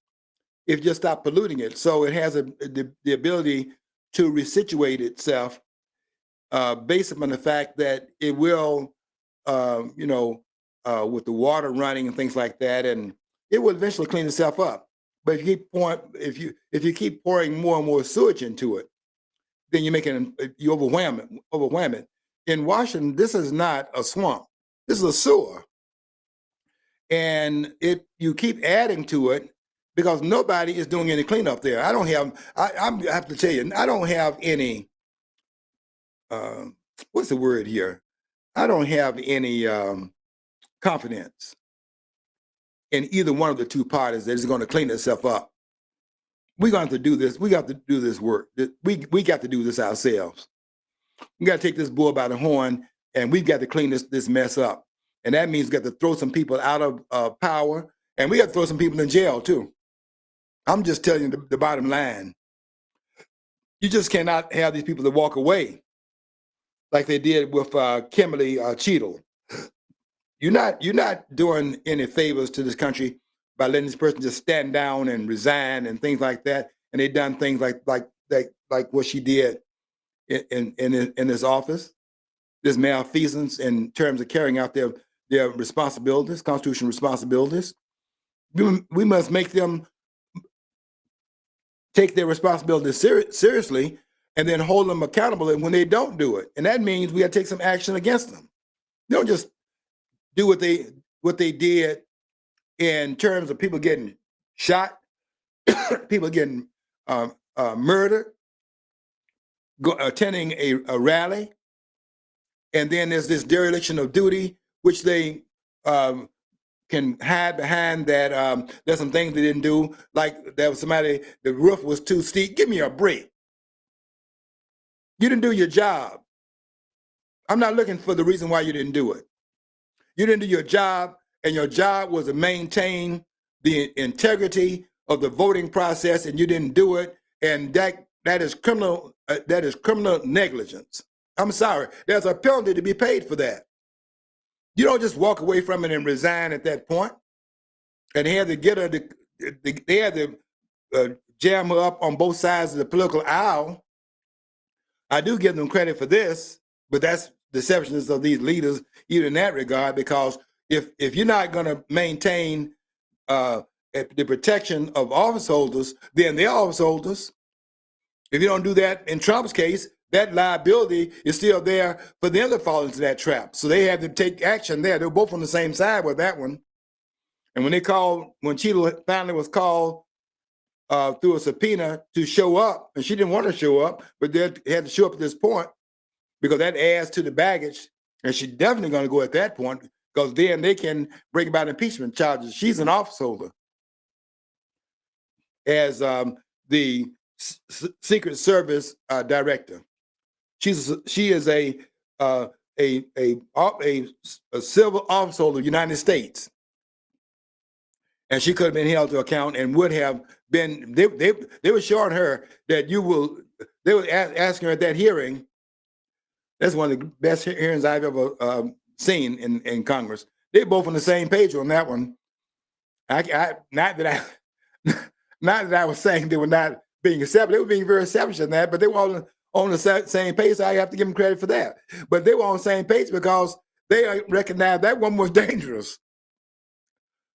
if you just stop polluting it. So it has the ability to resituate itself based upon the fact that it will, with the water running and things like that, and it will eventually clean itself up. But if you keep pouring more and more sewage into it, then you overwhelm it. In Washington, this is not a swamp. This is a sewer, and you keep adding to it because nobody is doing any cleanup there. I don't have. I have to tell you, I don't have any. What's the word here? I don't have any confidence in either one of the two parties that is going to clean itself up. We're going to have to do this. We got to do this work. We got to do this ourselves. We got to take this bull by the horn, and we've got to clean this mess up. And that means we got to throw some people out of power, and we got to throw some people in jail too. I'm just telling you the bottom line. You just cannot have these people that walk away like they did with Kimberly Cheadle. You're not doing any favors to this country by letting this person just stand down and resign and things like that. And they've done things like what she did in this office, this malfeasance in terms of carrying out their responsibilities, constitutional responsibilities. We must make them take their responsibilities seriously and then hold them accountable when they don't do it. And that means we got to take some action against them. They don't just do what they did in terms of people getting shot, people getting murdered, attending a rally, and then there's this dereliction of duty, which they can hide behind that there's some things they didn't do, like there was somebody, the roof was too steep. Give me a break. You didn't do your job. I'm not looking for the reason why you didn't do it. You didn't do your job, and your job was to maintain the integrity of the voting process, and you didn't do it, and that is criminal. That is criminal negligence. I'm sorry. There's a penalty to be paid for that. You don't just walk away from it and resign at that point. And they had to get her. They had to jam her up on both sides of the political aisle. I do give them credit for this, but that's deceptions of these leaders, even in that regard, because if you're not going to maintain the protection of office holders, then they're office holders. If you don't do that in Trump's case, that liability is still there for them to fall into that trap. So they had to take action there. They were both on the same side with that one. And when Cheadle finally was called through a subpoena to show up, and she didn't want to show up, but they had to show up at this point because that adds to the baggage. And she's definitely going to go at that point because then they can bring about impeachment charges. She's an office holder as the Secret Service director. She is a civil office holder of the United States, and she could have been held to account and would have been. They were showing her that They were asking her at that hearing. That's one of the best hearings I've ever seen in Congress. They're both on the same page on that one. Not that I was saying they were not being accepted. They were being very selfish in that, but they were all on the same page. So I have to give them credit for that. But they were on the same page because they recognized that woman was dangerous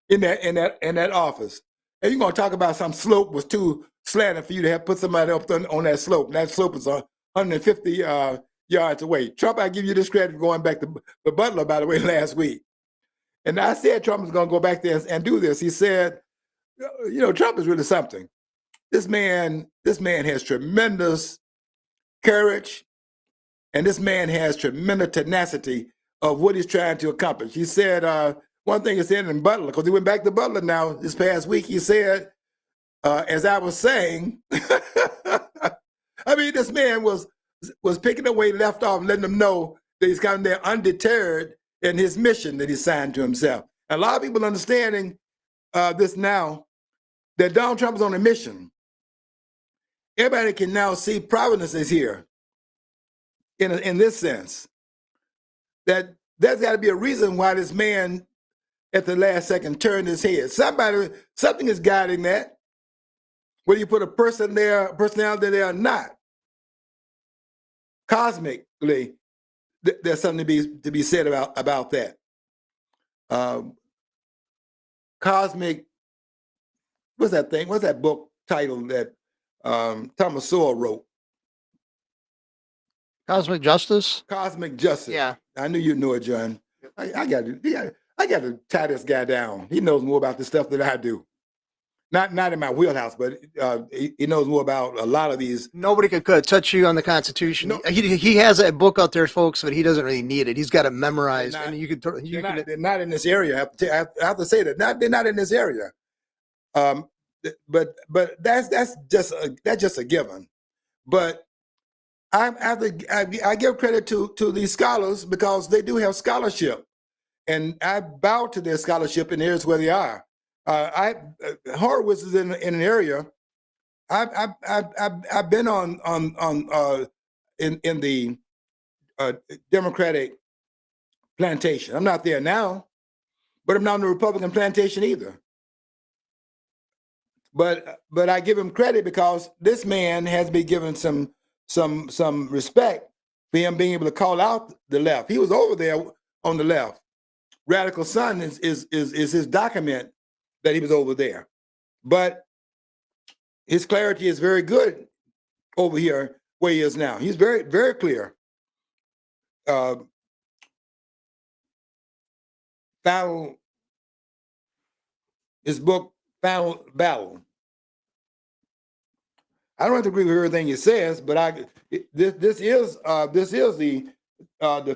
in that office. And you're gonna talk about some slope was too slanted for you to have put somebody up on that slope. And that slope is 150 yards away. Trump, I give you this credit for going back to Butler, by the way, last week. And I said Trump was going to go back there and do this. He said, you know, Trump is really something. This man has tremendous courage, and this man has tremendous tenacity of what he's trying to accomplish. He said, one thing he said in Butler, because he went back to Butler now this past week, he said, as I was saying, I mean, this man was picking up where he left off, letting them know that he's kind of there undeterred in his mission that he signed to himself. And a lot of people understanding this now, that Donald Trump is on a mission. Everybody can now see providence is here in this sense, that there's got to be a reason why this man at the last second turned his head. Something is guiding that, whether you put a personality there or not. Cosmically, there's something to be said about that. Cosmic, what's that thing? What's that book title that Thomas Sowell wrote? Cosmic Justice? Cosmic Justice. Yeah. I knew you knew it, John. I got to tie this guy down. He knows more about this stuff than I do. Not in my wheelhouse, but he knows more about a lot of these. Nobody could touch you on the Constitution. No. He has that book out there, folks, but he doesn't really need it. He's got it memorized, and you could. They're not in this area. I have to say that. They're not in this area. But that's just a given. But I give credit to these scholars because they do have scholarship, and I bow to their scholarship in areas where they are. Horowitz is in an area. I've been in the Democratic plantation. I'm not there now, but I'm not on the Republican plantation either. But I give him credit because this man has been given some respect for him being able to call out the left. He was over there on the left. Radical Sun is his document that he was over there. But his clarity is very good over here where he is now. He's very, very clear. His book, Final Battle. I don't have to agree with everything he says, but this is the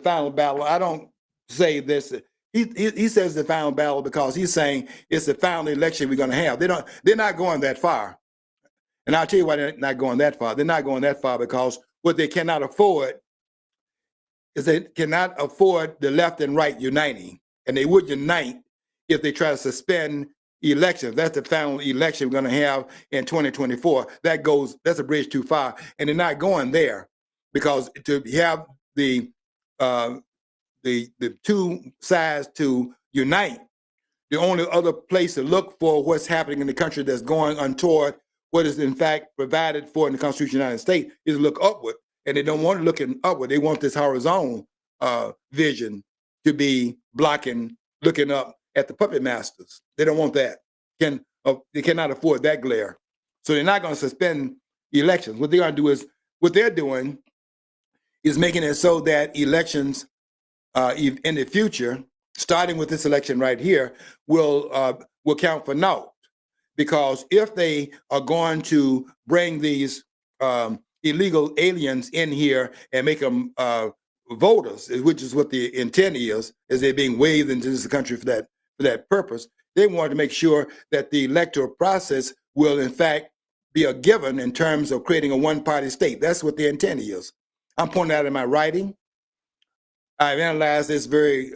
final battle. I don't say this. He says the final battle because he's saying it's the final election we're going to have. They're not going that far, and I'll tell you why they're not going that far. They're not going that far because what they cannot afford is they cannot afford the left and right uniting, and they would unite if they try to suspend elections. That's the final election we're going to have in 2024. That's a bridge too far, and they're not going there because to have the two sides to unite, the only other place to look for what's happening in the country that's going untoward what is in fact provided for in the Constitution of the United States is to look upward, and they don't want to look upward. They want this horizontal vision to be looking up at the puppet masters. They don't want that. They cannot afford that glare. So they're not going to suspend elections. What they're doing is making it so that elections in the future, starting with this election right here, will count for naught. Because if they are going to bring these illegal aliens in here and make them voters, which is what the intent is they're being waved into this country for that purpose. They want to make sure that the electoral process will, in fact, be a given in terms of creating a one-party state. That's what the intent is. I'm pointing out in my writing. I've analyzed this very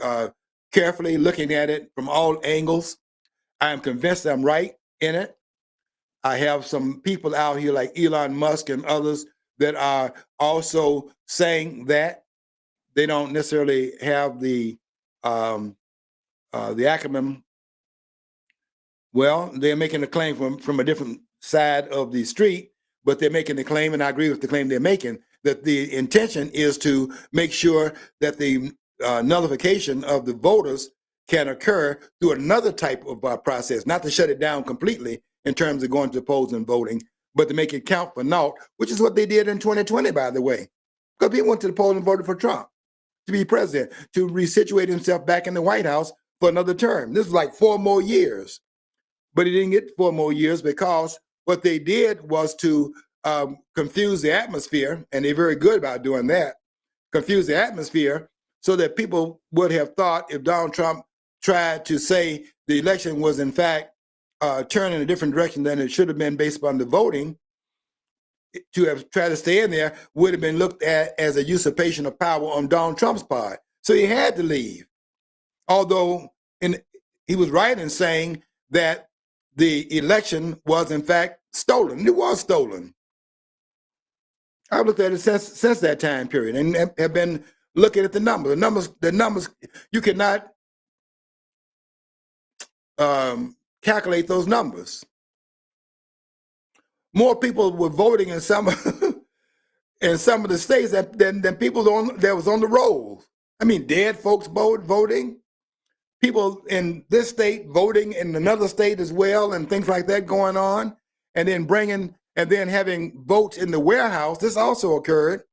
carefully, looking at it from all angles. I am convinced I'm right in it. I have some people out here like Elon Musk and others that are also saying that. They don't necessarily have the acumen. Well, they're making a claim from a different side of the street, but they're making the claim, and I agree with the claim they're making, that the intention is to make sure that the nullification of the voters can occur through another type of process, not to shut it down completely in terms of going to the polls and voting, but to make it count for naught, which is what they did in 2020, by the way. Because people went to the polls and voted for Trump to be president, to resituate himself back in the White House for another term. This was like 4 more years. But he didn't get 4 more years because what they did was to confuse the atmosphere, and they're very good about doing that, confuse the atmosphere so that people would have thought if Donald Trump tried to say the election was in fact turned in a different direction than it should have been based upon the voting, to have tried to stay in there would have been looked at as a usurpation of power on Donald Trump's part. So he had to leave. Although he was right in saying that the election was in fact stolen. It was stolen. I've looked at it since that time period and have been looking at the numbers. The numbers, you cannot calculate those numbers. More people were voting in some in some of the states than people that was on the rolls. I mean, dead folks voting, people in this state voting in another state as well, and things like that going on, and then having votes in the warehouse. This also occurred.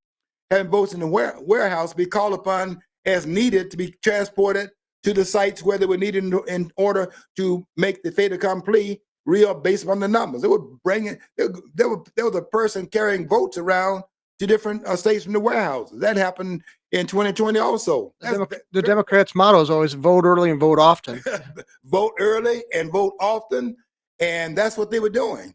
Having votes in the warehouse be called upon as needed to be transported to the sites where they were needed in order to make the fait accompli real based on the numbers. They were bringing, there was a person carrying votes around to different states from the warehouses. That happened in 2020 also. The Democrats' motto is always vote early and vote often. Vote early and vote often, and that's what they were doing.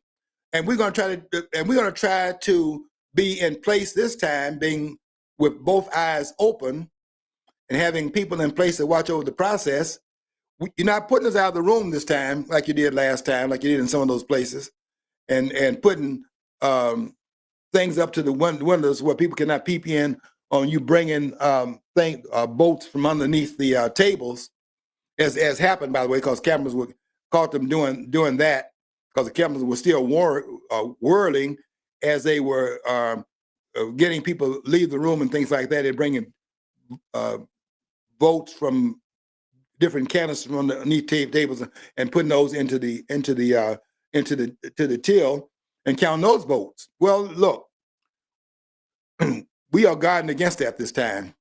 And we're going to try to be in place this time, being with both eyes open and having people in place to watch over the process. You're not putting us out of the room this time like you did last time, like you did in some of those places, and putting things up to the windows where people cannot peep in on you bringing boats from underneath the tables, as happened, by the way, because cameras were caught them doing that, because the cameras were still whirling as they were getting people leave the room and things like that. They're bringing votes from different canisters from underneath tables and putting those into the till and counting those votes. Well, look, we are guarding against that this time,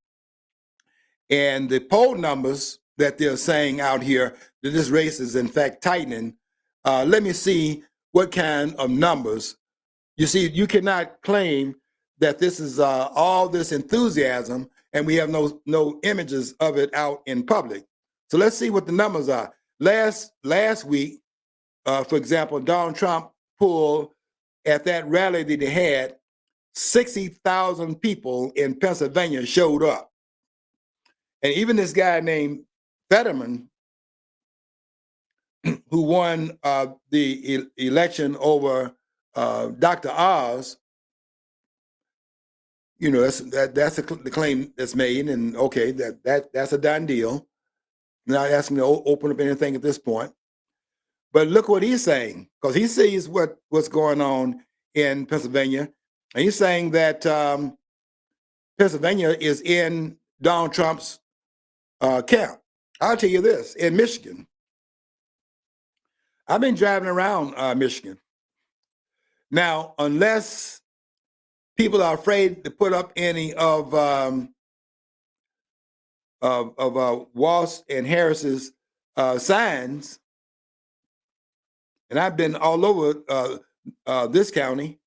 and the poll numbers that they're saying out here that this race is in fact tightening. Let me see what kind of numbers. You see, you cannot claim that this is all this enthusiasm and we have no images of it out in public. So let's see what the numbers are. Last week, for example, Donald Trump pulled at that rally that he had, 60,000 people in Pennsylvania showed up. And even this guy named Fetterman, who won the election over Dr. Oz, you know, that's the claim that's made, and okay, that's a done deal. Not asking to open up anything at this point. But look what he's saying, because he sees what's going on in Pennsylvania. And he's saying that Pennsylvania is in Donald Trump's camp. I'll tell you this, in Michigan, I've been driving around Michigan. Now, unless people are afraid to put up any of Walsh and Harris's signs, and I've been all over this county,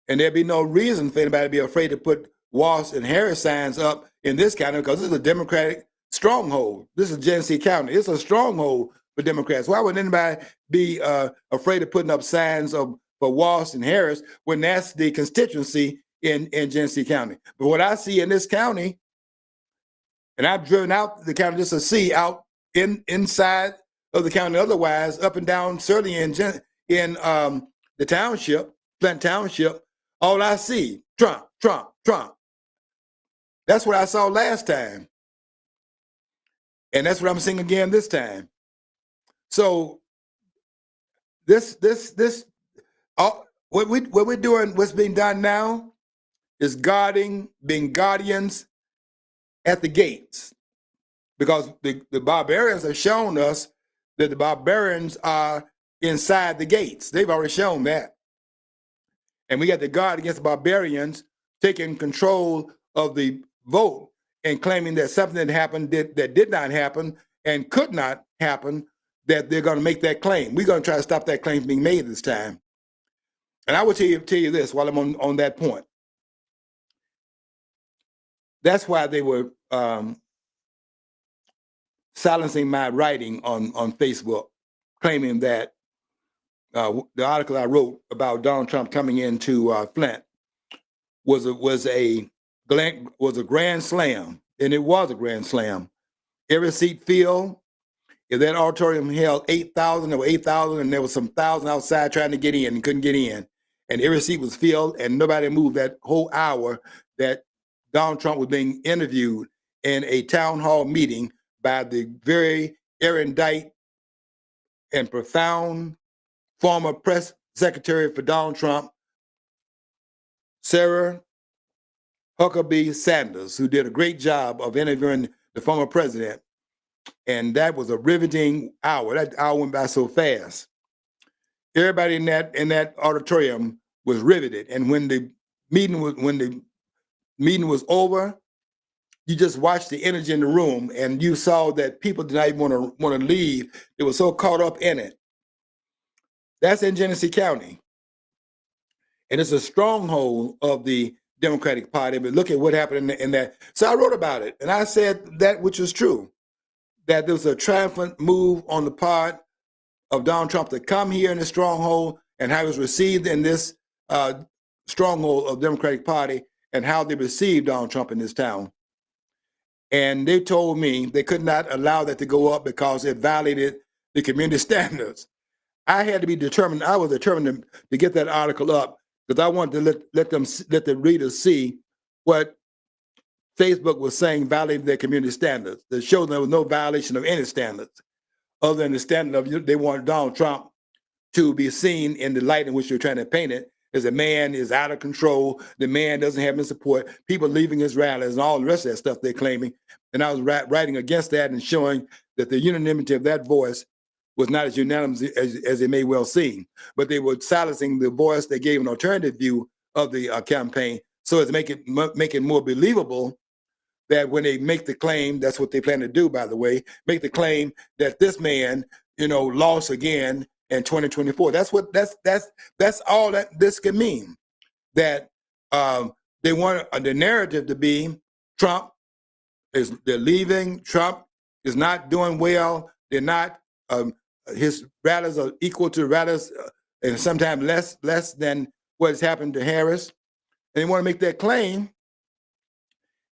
and there'd be no reason for anybody to be afraid to put Walsh and Harris signs up in this county, because this is a Democratic stronghold. This is Genesee County. It's a stronghold for Democrats. Why would anybody be afraid of putting up signs for Walsh and Harris when that's the constituency in Genesee County? But what I see in this county, and I've driven out the county just to see out inside of the county, otherwise up and down, certainly in the township, Flint Township, all I see, Trump, Trump, Trump. That's what I saw last time. And that's what I'm seeing again this time. So what we're doing, what's being done now is being guardians at the gates. Because the barbarians have shown us that the barbarians are inside the gates. They've already shown that. And we got to guard against the barbarians taking control of the vote and claiming that something that happened that did not happen and could not happen, that they're going to make that claim. We're going to try to stop that claim from being made this time. And I will tell you this while I'm on that point. That's why they were silencing my writing on Facebook, claiming that the article I wrote about Donald Trump coming into Flint was a grand slam, and it was a grand slam. Every seat filled. If that auditorium held 8,000, there were 8,000, and there was some thousand outside trying to get in and couldn't get in. And every seat was filled, and nobody moved that whole hour that Donald Trump was being interviewed in a town hall meeting by the very erudite and profound former press secretary for Donald Trump, Sarah Huckabee Sanders, who did a great job of interviewing the former president. And that was a riveting hour. That hour went by so fast. Everybody in that auditorium was riveted. And when the meeting was over, you just watched the energy in the room, and you saw that people did not even want to leave. They were so caught up in it. That's in Genesee County, and it's a stronghold of the Democratic Party. But look at what happened in that. So I wrote about it, and I said that which was true, that there was a triumphant move on the part of Donald Trump to come here in the stronghold, and how he was received in this stronghold of the Democratic Party, and how they received Donald Trump in this town. And they told me they could not allow that to go up because it violated the community standards. I had to be determined. I was determined to get that article up because I wanted to let the readers see what Facebook was saying violated their community standards. To show there was no violation of any standards, other than the standard of they wanted Donald Trump to be seen in the light in which they're trying to paint it, as a man is out of control, the man doesn't have any support, people leaving his rallies, and all the rest of that stuff they're claiming. And I was writing against that and showing that the unanimity of that voice was not as unanimous as it may well seem. But they were silencing the voice. They gave an alternative view of the campaign so as to make it more believable that when they make the claim, that's what they plan to do, by the way, make the claim that this man, lost again in 2024. That's all that this can mean. That they want the narrative to be they're leaving. Trump is not doing well. They're not. His rallies are equal to rallies, and sometimes less than what has happened to Harris. And they want to make that claim.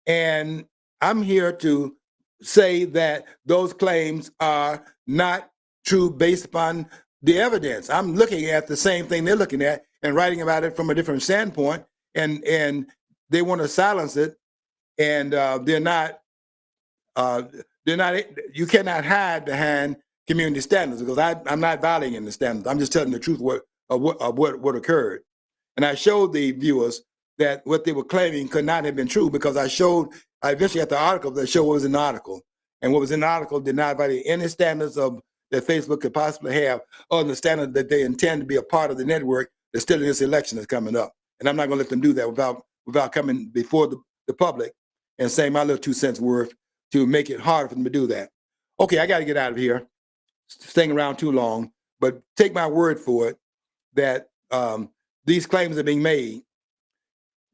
And I'm here to say that those claims are not true based upon the evidence. I'm looking at the same thing they're looking at and writing about it from a different standpoint, and they want to silence it, and they're not. You cannot hide behind community standards, because I'm not violating the standards. I'm just telling the truth of what occurred, and I showed the viewers that what they were claiming could not have been true, because I eventually got the article that showed what was in the article, and what was in the article did not violate any standards that Facebook could possibly have, other than the standard that they intend to be a part of the network that's still in this election that's coming up. And I'm not going to let them do that without coming before the public and saying my little 2 cents worth to make it hard for them to do that. Okay, I got to get out of here. Staying around too long, but take my word for it that these claims are being made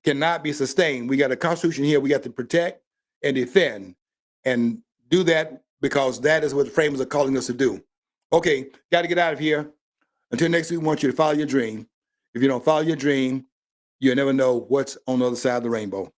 cannot be sustained. We got a constitution here we got to protect and defend, and do that because that is what the framers are calling us to do. Okay, got to get out of here. Until next week, we want you to follow your dream. If you don't follow your dream, you'll never know what's on the other side of the rainbow.